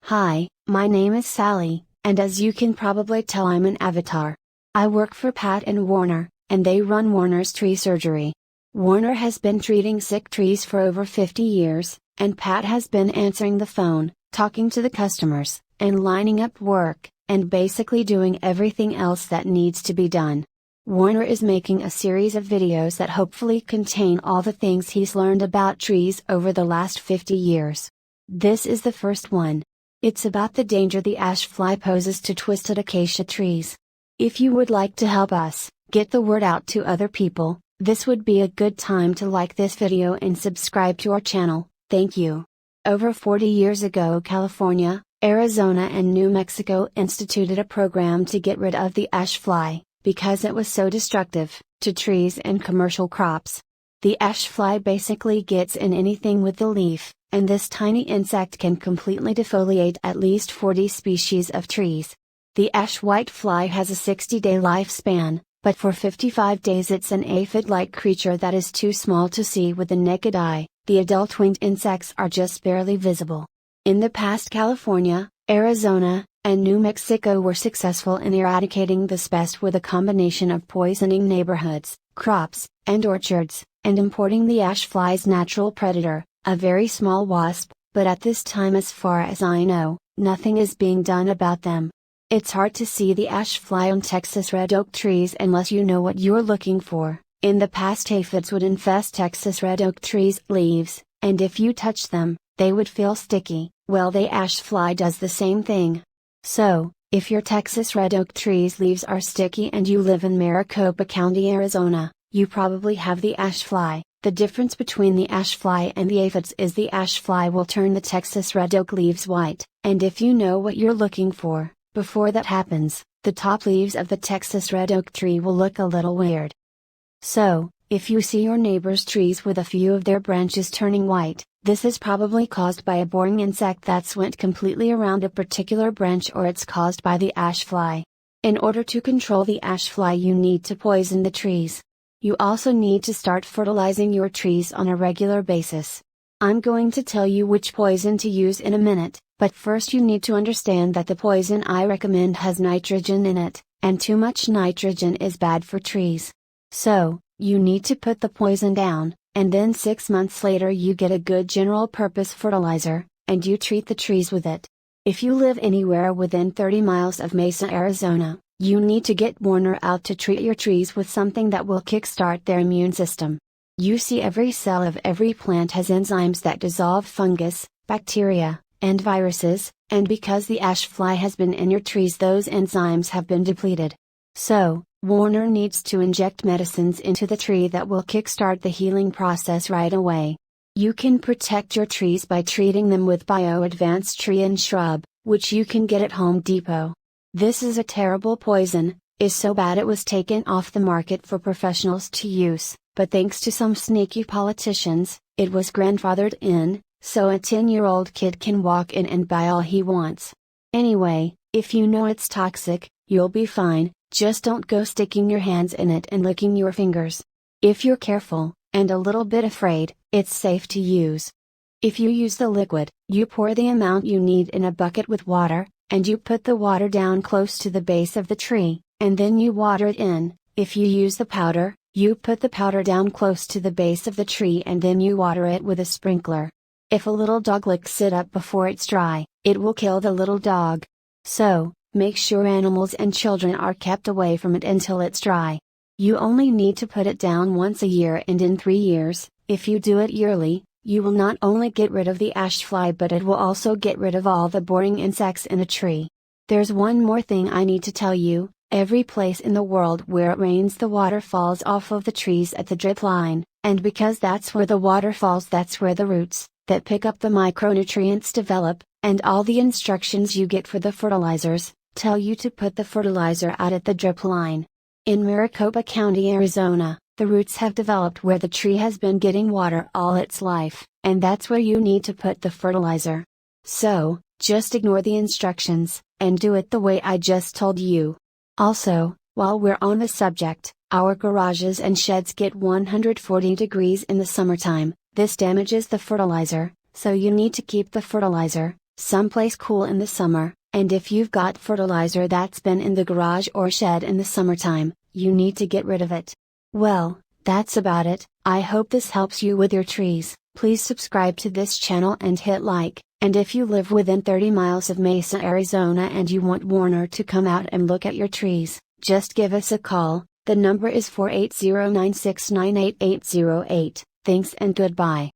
Hi, my name is Sally, and as you can probably tell, I'm an avatar. I work for Pat and Warner, and they run Warner's tree surgery. Warner has been treating sick trees for over 50 years, and Pat has been answering the phone, talking to the customers, and lining up work, and basically doing everything else that needs to be done. Warner is making a series of videos that hopefully contain all the things he's learned about trees over the last 50 years. This is the first one. It's about the danger the ash fly poses to twisted acacia trees. If you would like to help us get the word out to other people, this would be a good time to like this video and subscribe to our channel. Thank you. Over 40 years ago, California, Arizona and New Mexico instituted a program to get rid of the ash fly, because it was so destructive to trees and commercial crops. The ash fly basically gets in anything with the leaf, and this tiny insect can completely defoliate at least 40 species of trees. The ash whitefly has a 60-day lifespan, but for 55 days it's an aphid-like creature that is too small to see with the naked eye. The adult winged insects are just barely visible. In the past, California, Arizona, and New Mexico were successful in eradicating this pest with a combination of poisoning neighborhoods, crops, and orchards, and importing the ash fly's natural predator, a very small wasp, but at this time, as far as I know, nothing is being done about them. It's hard to see the ash fly on Texas red oak trees unless you know what you're looking for. In the past, aphids would infest Texas red oak trees' leaves, and if you touch them, they would feel sticky. Well, the ash fly does the same thing. So, if your Texas red oak tree's leaves are sticky and you live in Maricopa County, Arizona, you probably have the ash fly. The difference between the ash fly and the aphids is the ash fly will turn the Texas red oak leaves white, and if you know what you're looking for, before that happens, the top leaves of the Texas red oak tree will look a little weird. So, if you see your neighbor's trees with a few of their branches turning white, this is probably caused by a boring insect that's went completely around a particular branch, or it's caused by the ash fly. In order to control the ash fly, you need to poison the trees. You also need to start fertilizing your trees on a regular basis. I'm going to tell you which poison to use in a minute, but first you need to understand that the poison I recommend has nitrogen in it, and too much nitrogen is bad for trees. So, you need to put the poison down, and then 6 months later you get a good general purpose fertilizer, and you treat the trees with it. If you live anywhere within 30 miles of Mesa, Arizona, you need to get Warner out to treat your trees with something that will kickstart their immune system. You see, every cell of every plant has enzymes that dissolve fungus, bacteria, and viruses, and because the ash fly has been in your trees, those enzymes have been depleted. So, Warner needs to inject medicines into the tree that will kickstart the healing process right away. You can protect your trees by treating them with Bio-Advanced Tree and Shrub, which you can get at Home Depot. This is a terrible poison, is so bad it was taken off the market for professionals to use, but thanks to some sneaky politicians, it was grandfathered in, so a 10-year-old kid can walk in and buy all he wants. Anyway, if you know it's toxic, you'll be fine, just don't go sticking your hands in it and licking your fingers. If you're careful, and a little bit afraid, it's safe to use. If you use the liquid, you pour the amount you need in a bucket with water, and you put the water down close to the base of the tree, and then you water it in. If you use the powder, you put the powder down close to the base of the tree and then you water it with a sprinkler. If a little dog licks it up before it's dry, it will kill the little dog. So, make sure animals and children are kept away from it until it's dry. You only need to put it down once a year, and in 3 years, if you do it yearly, you will not only get rid of the ash fly, but it will also get rid of all the boring insects in a tree. There's one more thing I need to tell you. Every place in the world where it rains, the water falls off of the trees at the drip line, and because that's where the water falls, that's where the roots that pick up the micronutrients develop, and all the instructions you get for the fertilizers tell you to put the fertilizer out at the drip line. In Maricopa County, Arizona, the roots have developed where the tree has been getting water all its life, and that's where you need to put the fertilizer. So, just ignore the instructions, and do it the way I just told you. Also, while we're on the subject, our garages and sheds get 140 degrees in the summertime. This damages the fertilizer, so you need to keep the fertilizer someplace cool in the summer, and if you've got fertilizer that's been in the garage or shed in the summertime, you need to get rid of it. Well, that's about it. I hope this helps you with your trees. Please subscribe to this channel and hit like, and if you live within 30 miles of Mesa, Arizona and you want Warner to come out and look at your trees, just give us a call. The number is 480-969-8808. Thanks and goodbye.